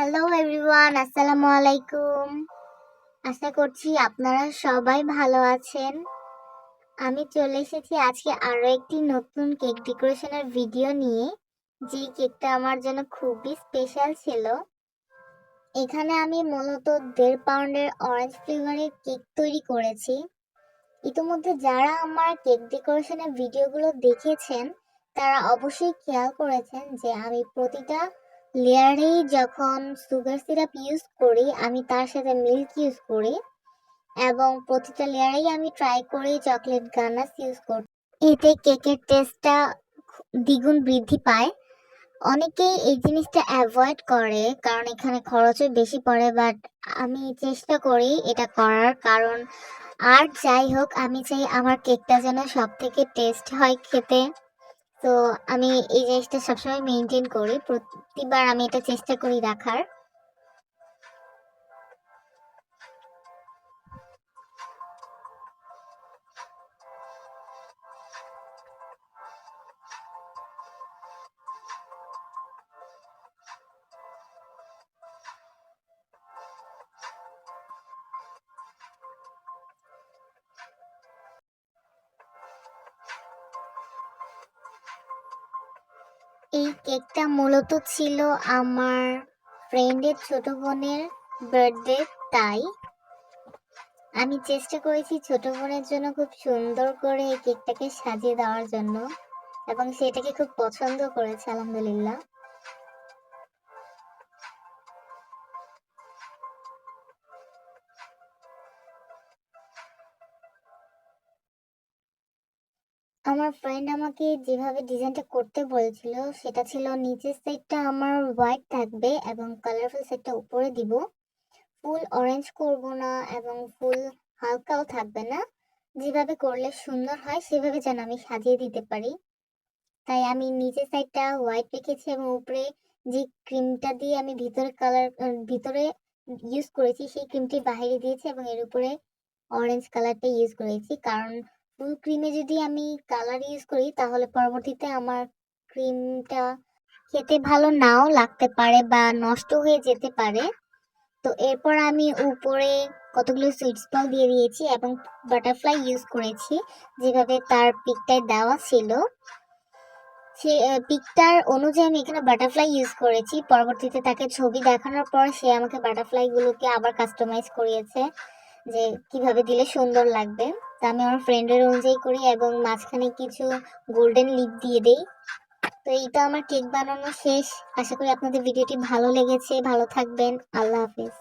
Hello everyone, আসসালামু আলাইকুম। আশা করছি আপনারা সবাই ভালো আছেন। আমি চলে এসেছি আজকে আরো একটি নতুন কেক ডেকোরেশনের ভিডিও নিয়ে, যে কেকটা আমার জন্য খুবই স্পেশাল ছিল। এখানে আমি মূলত 1.5 পাউন্ডের অরেঞ্জ ফ্লেভারের কেক তৈরি করেছি। ইতিমধ্যে যারা আমার কেক ডেকোরেশনের ভিডিওগুলো দেখেছেন তারা অবশ্যই খেয়াল করেছেন যে আমি প্রতিটা লেয়ারেই যখন সুগার সিরাপ ইউজ করি আমি তার সাথে মিল্ক ইউজ করি, এবং প্রতিটা লেয়ারেই আমি ট্রাই করি চকলেট গানাশ ইউজ করতে। এতে কেকের টেস্টটা দ্বিগুণ বৃদ্ধি পায়। অনেকেই এই জিনিসটা অ্যাভয়েড করে কারণ এখানে খরচও বেশি পড়ে, বাট আমি চেষ্টা করি এটা করার, কারণ আর যাই হোক আমি চাই আমার কেকটা যেন সব থেকে টেস্ট হয় খেতে। তো আমি এই জিনিসটা সবসময় মেনটেন করি, প্রতিবার আমি এটা চেষ্টা করি রাখার। এই কেকটা মূলত ছিল আমার ফ্রেন্ডের ছোট বোনের বার্থডে, তাই আমি চেষ্টা করেছি ছোট বোনের জন্য খুব সুন্দর করে এই কেকটাকে সাজিয়ে দেওয়ার জন্য, এবং সেটাকে খুব পছন্দ করেছে আলহামদুলিল্লাহ। আমার ফ্রেন্ড আমাকে যেভাবে ডিজাইনটা করতে বলেছিল সেটা ছিল নিচের সাইডটা আমার হোয়াইট থাকবে এবং কালারফুল সাইডটা উপরে দিব। ফুল অরেঞ্জ করব না এবং ফুল হালকাও থাকবে না, যেভাবে করলে সুন্দর হয় সেভাবে যেন আমি সাজিয়ে দিতে পারি। তাই আমি নিচের সাইডটা হোয়াইট রেখেছি এবং উপরে যে ক্রিমটা দিয়ে আমি ভিতরে ইউজ করেছি সেই ক্রিমটি বাইরে দিয়েছি এবং এর উপরে অরেঞ্জ কালারটা ইউজ করেছি, কারণ ফুল ক্রিমে যদি আমি কালার ইউজ করি তাহলে পরবর্তীতে আমার ক্রিমটা খেতে ভালো নাও লাগতে পারে বা নষ্ট হয়ে যেতে পারে। তো এরপর আমি উপরে কতগুলো সুইটস বল দিয়ে দিয়েছি এবং বাটারফ্লাই ইউজ করেছি, যেভাবে তার পিকটায় দেওয়া ছিল সে পিকটার অনুযায়ী আমি এখানে বাটারফ্লাই ইউজ করেছি। পরবর্তীতে তাকে ছবি দেখানোর পর সে আমাকে বাটারফ্লাই গুলোকে আবার কাস্টমাইজ করিয়েছে যে কিভাবে দিলে সুন্দর লাগবে। তা আমি আমার ফ্রেন্ডের অনুযায়ী করি এবং মাঝখানে কিছু গোল্ডেন লিপ দিয়ে দেই। তো এইটা আমার কেক বানানো শেষ। আশা করি আপনাদের ভিডিওটি ভালো লেগেছে। ভালো থাকবেন। আল্লাহ হাফেজ।